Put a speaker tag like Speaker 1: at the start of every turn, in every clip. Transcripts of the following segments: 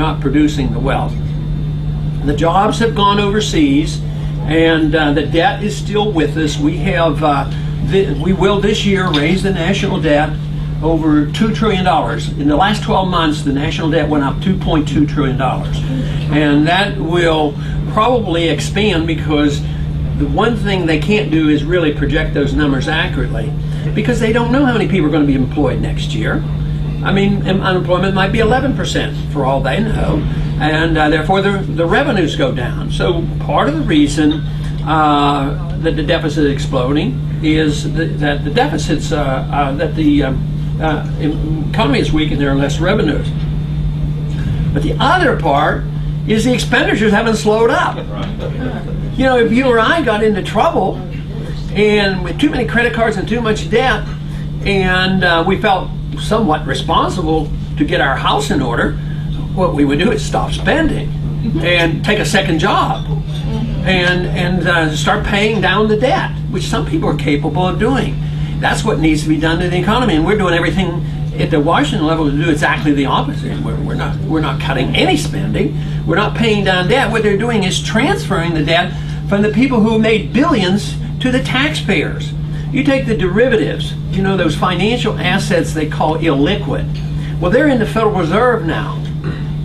Speaker 1: not producing the wealth. The jobs have gone overseas, and the debt is still with us. We have, we will this year raise the national debt over $2 trillion. In the last 12 months, the national debt went up $2.2 trillion. And that will probably expand, because the one thing they can't do is really project those numbers accurately, because they don't know how many people are going to be employed next year. I mean, unemployment might be 11% for all they know, and therefore the revenues go down. So part of the reason that the deficit is exploding is that the deficits, that the economy is weak and there are less revenues. But the other part is the expenditures haven't slowed up. You know, if you or I got into trouble and with too many credit cards and too much debt, and we felt somewhat responsible to get our house in order, what we would do is stop spending and take a second job and start paying down the debt, which some people are capable of doing. That's what needs to be done to the economy, and we're doing everything at the Washington level to do exactly the opposite. We're not cutting any spending. We're not paying down debt. What they're doing is transferring the debt from the people who made billions to the taxpayers. You take the derivatives, you know, those financial assets they call illiquid. Well, they're in the Federal Reserve now.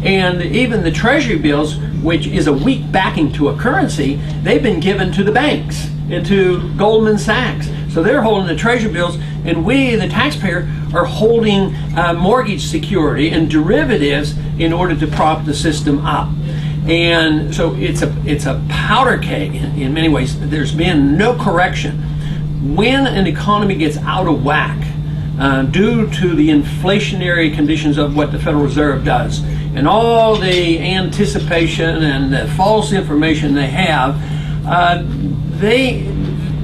Speaker 1: And even the Treasury bills, which is a weak backing to a currency, they've been given to the banks and to Goldman Sachs. So they're holding the Treasury bills, and we, the taxpayer, are holding mortgage security and derivatives in order to prop the system up. And so it's a powder keg in many ways. There's been no correction. When an economy gets out of whack due to the inflationary conditions of what the Federal Reserve does and all the anticipation and the false information they have,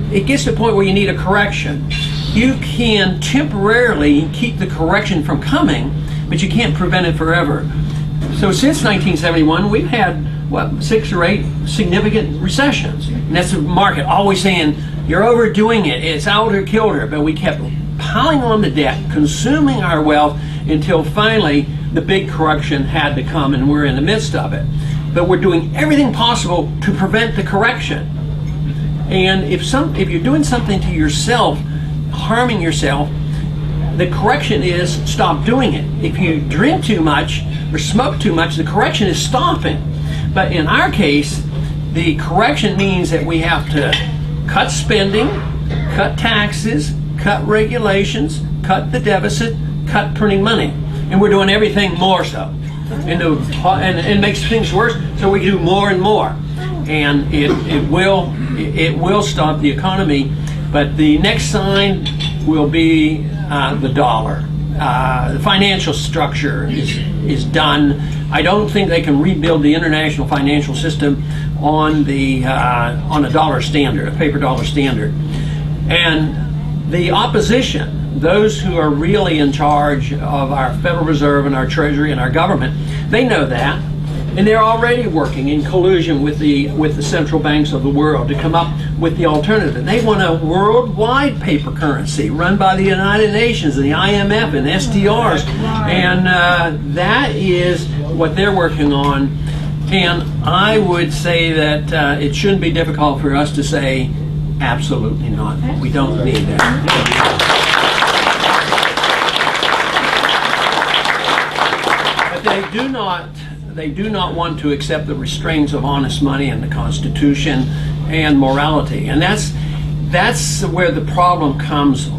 Speaker 1: it gets to the point where you need a correction. You can temporarily keep the correction from coming, but you can't prevent it forever. So since 1971, we've had, 6 or 8 significant recessions. And that's the market always saying, you're overdoing it, it's alter kilter. But we kept piling on the debt, consuming our wealth, until finally the big correction had to come, and we're in the midst of it. But we're doing everything possible to prevent the correction. And if you're doing something to yourself, harming yourself, the correction is stop doing it. If you drink too much or smoke too much, the correction is stopping. But in our case, the correction means that we have to cut spending, cut taxes, cut regulations, cut the deficit, cut printing money. And we're doing everything more so. And it makes things worse, so we do more and more. And it will stop the economy. But the next sign will be the dollar. The financial structure is done. I don't think they can rebuild the international financial system on a dollar standard, a paper dollar standard. And the opposition, those who are really in charge of our Federal Reserve and our Treasury and our government, they know that. And they're already working in collusion with the central banks of the world to come up with the alternative. They want a worldwide paper currency run by the United Nations and the IMF and SDRs. And that is what they're working on. And I would say that it shouldn't be difficult for us to say, absolutely not. We don't need that. But they do not want to accept the restraints of honest money and the Constitution and morality. And that's where the problem comes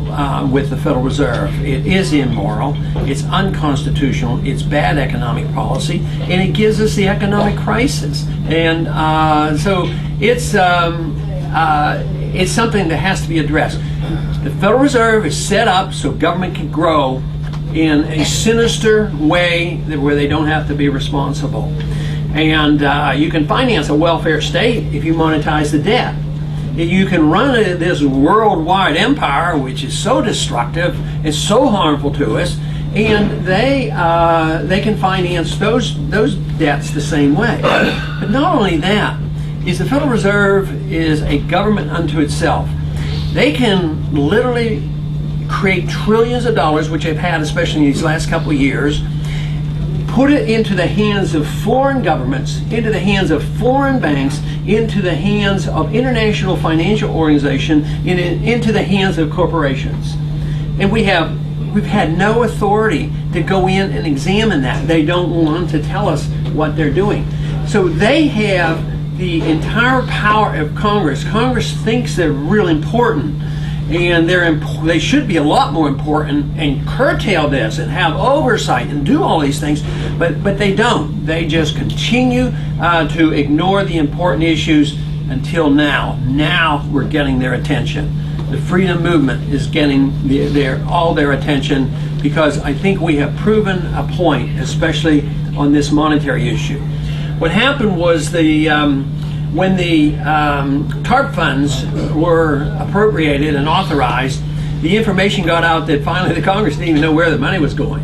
Speaker 1: with the Federal Reserve. It is immoral, it's unconstitutional, it's bad economic policy, and it gives us the economic crisis. And so it's something that has to be addressed. The Federal Reserve is set up so government can grow in a sinister way where they don't have to be responsible. And you can finance a welfare state if you monetize the debt. You can run this worldwide empire, which is so destructive and so harmful to us, and they can finance those debts the same way. But not only that, is the Federal Reserve is a government unto itself. They can literally create trillions of dollars, which they've had especially in these last couple of years, put it into the hands of foreign governments, into the hands of foreign banks, into the hands of international financial organizations, into the hands of corporations. And we've had no authority to go in and examine that. They don't want to tell us what they're doing. So they have the entire power of Congress. Congress thinks they're real important, and they should be a lot more important and curtail this and have oversight and do all these things, but they don't. They just continue to ignore the important issues until now. Now we're getting their attention. The freedom movement is getting all their attention, because I think we have proven a point, especially on this monetary issue. What happened was when the TARP funds were appropriated and authorized, the information got out that finally the Congress didn't even know where the money was going.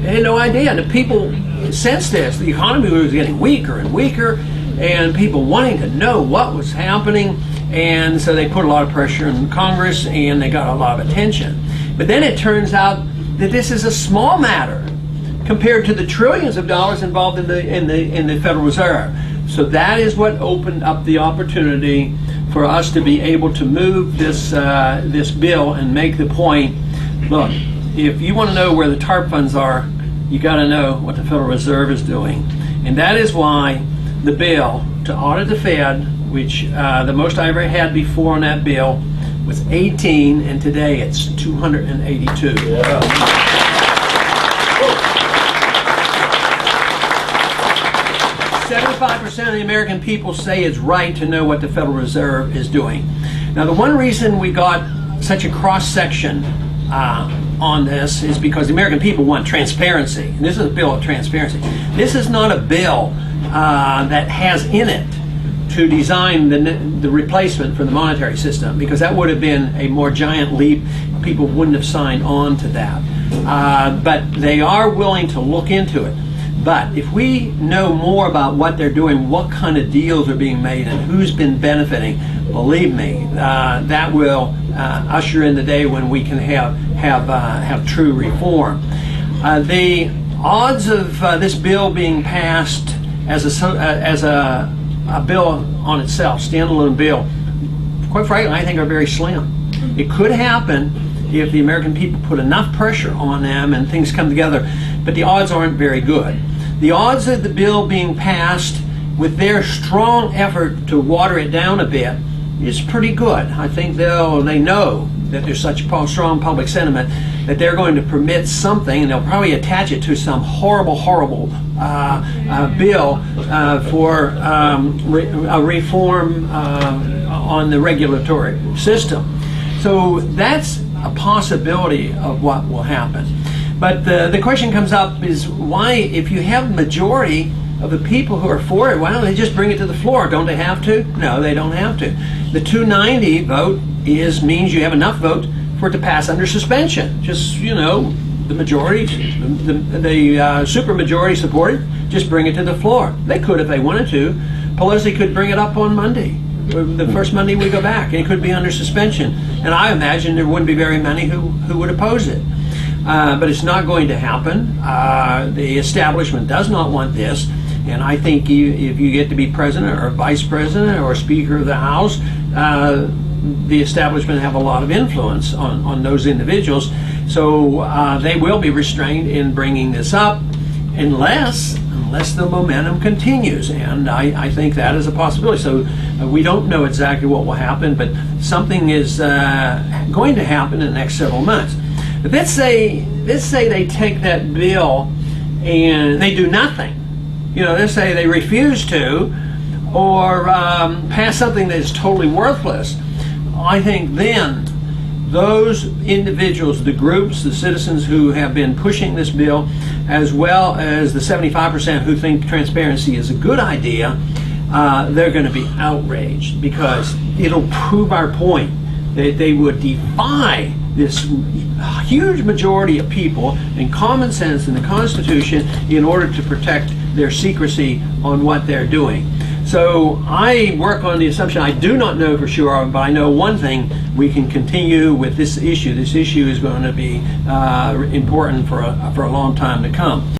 Speaker 1: They had no idea. And the people sensed this. The economy was getting weaker and weaker, and people wanting to know what was happening. And so they put a lot of pressure on Congress, and they got a lot of attention. But then it turns out that this is a small matter compared to the trillions of dollars involved in the Federal Reserve. So that is what opened up the opportunity for us to be able to move this bill and make the point, look, if you want to know where the TARP funds are, you got to know what the Federal Reserve is doing. And that is why the bill to audit the Fed, which the most I ever had before on that bill was 18, and today it's 282. Yeah. 75% of the American people say it's right to know what the Federal Reserve is doing. Now, the one reason we got such a cross-section on this is because the American people want transparency. And this is a bill of transparency. This is not a bill that has in it to design the replacement for the monetary system, because that would have been a more giant leap. People wouldn't have signed on to that. But they are willing to look into it. But if we know more about what they're doing, what kind of deals are being made, and who's been benefiting, believe me, that will usher in the day when we can have true reform. The odds of this bill being passed as a bill on itself, standalone bill, quite frankly, I think are very slim. It could happen if the American people put enough pressure on them and things come together, but the odds aren't very good. The odds of the bill being passed with their strong effort to water it down a bit is pretty good. I think they know that there's such strong public sentiment that they're going to permit something, and they'll probably attach it to some horrible bill for a reform on the regulatory system. So that's a possibility of what will happen. But the question comes up is why, if you have a majority of the people who are for it, why don't they just bring it to the floor? Don't they have to? No, they don't have to. The 290 vote means you have enough vote for it to pass under suspension. Just, the majority, the super majority support it, just bring it to the floor. They could if they wanted to. Pelosi could bring it up on Monday, the first Monday we go back, and it could be under suspension. And I imagine there wouldn't be very many who would oppose it. But it's not going to happen. The establishment does not want this, and I think if you get to be president or vice president or speaker of the House, the establishment have a lot of influence on those individuals. So they will be restrained in bringing this up unless the momentum continues, and I think that is a possibility. So we don't know exactly what will happen, but something is going to happen in the next several months. But let's say they take that bill and they do nothing. Let's say they refuse to, or pass something that is totally worthless. I think then those individuals, the groups, the citizens who have been pushing this bill, as well as the 75% who think transparency is a good idea, they're going to be outraged, because it'll prove our point that they would defy this huge majority of people and common sense in the Constitution in order to protect their secrecy on what they're doing. So I work on the assumption, I do not know for sure, but I know one thing: we can continue with this issue. This issue is going to be important for a long time to come.